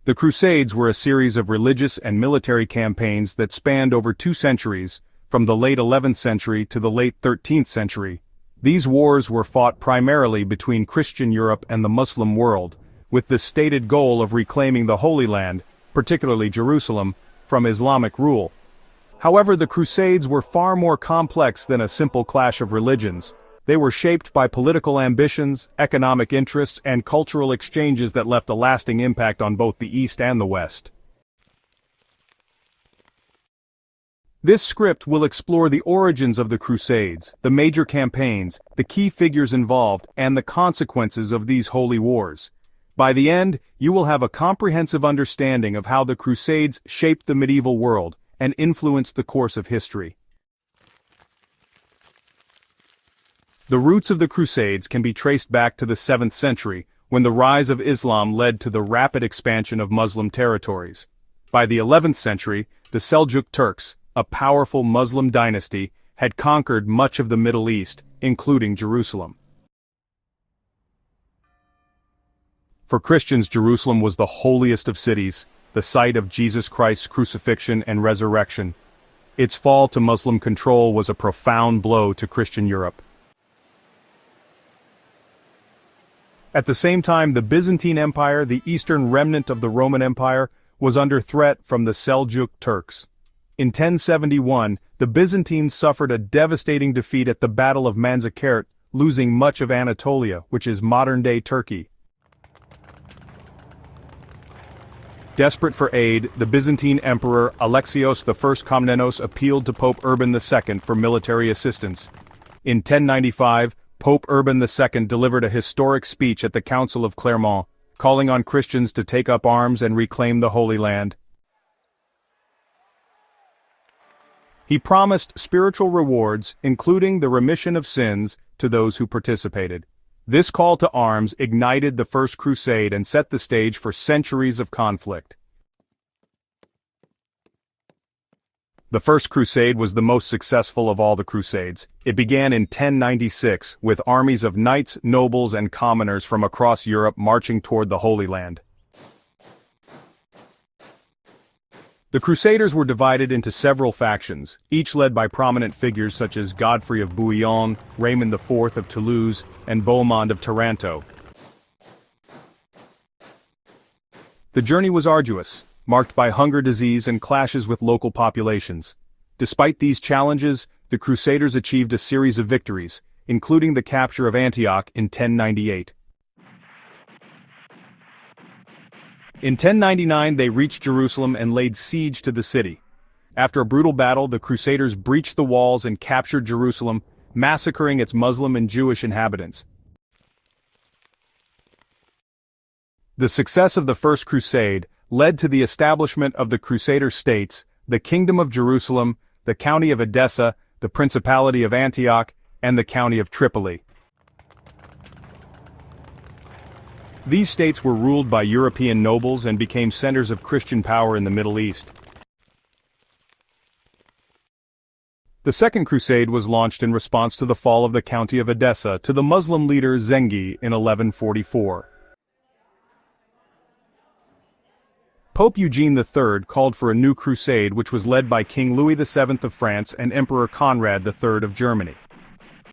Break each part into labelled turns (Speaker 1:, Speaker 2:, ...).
Speaker 1: The Crusades were a series of religious and military campaigns that spanned over 2 centuries, from the late 11th century to the late 13th century. These wars were fought primarily between Christian Europe and the Muslim world, with the stated goal of reclaiming the Holy Land, particularly Jerusalem, from Islamic rule. However, the Crusades were far more complex than a simple clash of religions. They were shaped by political ambitions, economic interests, and cultural exchanges that left a lasting impact on both the East and the West. This script will explore the origins of the Crusades, the major campaigns, the key figures involved, and the consequences of these holy wars. By the end, you will have a comprehensive understanding of how the Crusades shaped the medieval world and influenced the course of history. The roots of the Crusades can be traced back to the 7th century, when the rise of Islam led to the rapid expansion of Muslim territories. By the 11th century, the Seljuk Turks, a powerful Muslim dynasty, had conquered much of the Middle East, including Jerusalem. For Christians, Jerusalem was the holiest of cities, the site of Jesus Christ's crucifixion and resurrection. Its fall to Muslim control was a profound blow to Christian Europe. At the same time, the Byzantine Empire, the eastern remnant of the Roman Empire, was under threat from the Seljuk Turks. In 1071, the Byzantines suffered a devastating defeat at the Battle of Manzikert, losing much of Anatolia, which is modern-day Turkey. Desperate for aid, the Byzantine Emperor Alexios I Komnenos appealed to Pope Urban II for military assistance. In 1095, Pope Urban II delivered a historic speech at the Council of Clermont, calling on Christians to take up arms and reclaim the Holy Land. He promised spiritual rewards, including the remission of sins, to those who participated. This call to arms ignited the First Crusade and set the stage for centuries of conflict. The First Crusade was the most successful of all the Crusades. It began in 1096, with armies of knights, nobles, and commoners from across Europe marching toward the Holy Land. The Crusaders were divided into several factions, each led by prominent figures such as Godfrey of Bouillon, Raymond IV of Toulouse, and Bohemond of Taranto. The journey was arduous, marked by hunger, disease, and clashes with local populations. Despite these challenges, the Crusaders achieved a series of victories, including the capture of Antioch in 1098. In 1099 they reached Jerusalem and laid siege to the city. After a brutal battle, the Crusaders breached the walls and captured Jerusalem, massacring its Muslim and Jewish inhabitants. The success of the First Crusade led to the establishment of the Crusader states, the Kingdom of Jerusalem, the County of Edessa, the Principality of Antioch, and the County of Tripoli. These states were ruled by European nobles and became centers of Christian power in the Middle East. The Second Crusade was launched in response to the fall of the County of Edessa to the Muslim leader Zengi in 1144. Pope Eugene III called for a new crusade which was led by King Louis VII of France and Emperor Conrad III of Germany.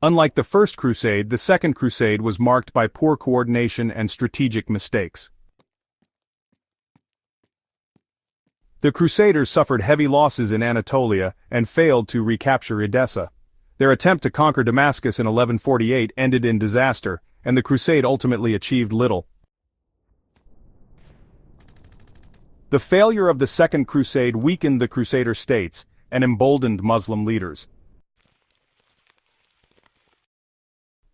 Speaker 1: Unlike the First Crusade, the Second Crusade was marked by poor coordination and strategic mistakes. The Crusaders suffered heavy losses in Anatolia and failed to recapture Edessa. Their attempt to conquer Damascus in 1148 ended in disaster, and the crusade ultimately achieved little. The failure of the Second Crusade weakened the Crusader states and emboldened Muslim leaders.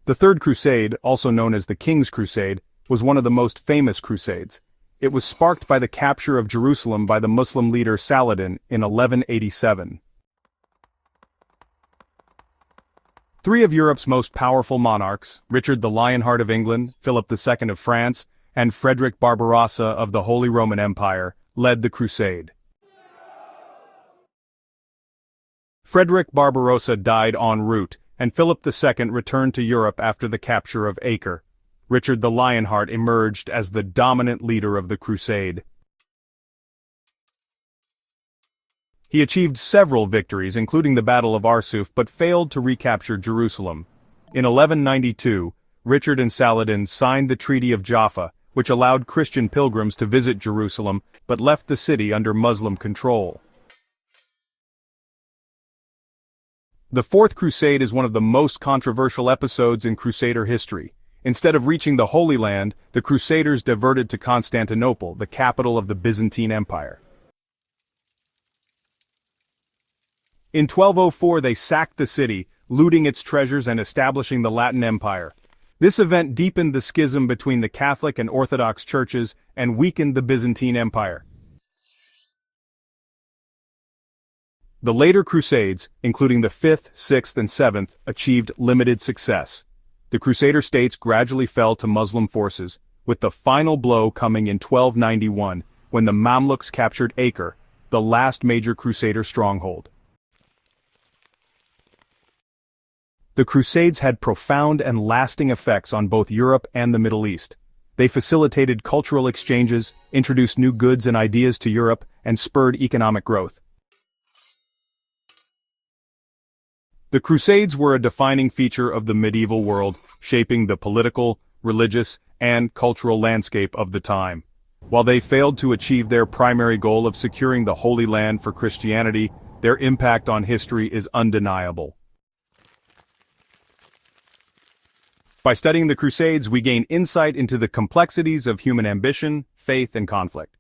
Speaker 1: The Third Crusade, also known as the King's Crusade, was one of the most famous crusades. It was sparked by the capture of Jerusalem by the Muslim leader Saladin in 1187. Three of Europe's most powerful monarchs, Richard the Lionheart of England, Philip II of France, and Frederick Barbarossa of the Holy Roman Empire, led the crusade. Frederick Barbarossa died en route, and Philip II returned to Europe after the capture of Acre. Richard the Lionheart emerged as the dominant leader of the crusade. He achieved several victories, including the Battle of Arsuf, but failed to recapture Jerusalem. In 1192, Richard and Saladin signed the Treaty of Jaffa, which allowed Christian pilgrims to visit Jerusalem, but left the city under Muslim control. The Fourth Crusade is one of the most controversial episodes in Crusader history. Instead of reaching the Holy Land, the Crusaders diverted to Constantinople, the capital of the Byzantine Empire. In 1204 they sacked the city, looting its treasures and establishing the Latin Empire. This event deepened the schism between the Catholic and Orthodox churches and weakened the Byzantine Empire. The later Crusades, including the 5th, 6th, and 7th, achieved limited success. The Crusader states gradually fell to Muslim forces, with the final blow coming in 1291, when the Mamluks captured Acre, the last major Crusader stronghold. The Crusades had profound and lasting effects on both Europe and the Middle East. They facilitated cultural exchanges, introduced new goods and ideas to Europe, and spurred economic growth. The Crusades were a defining feature of the medieval world, shaping the political, religious, and cultural landscape of the time. While they failed to achieve their primary goal of securing the Holy Land for Christianity, their impact on history is undeniable. By studying the Crusades, we gain insight into the complexities of human ambition, faith, and conflict.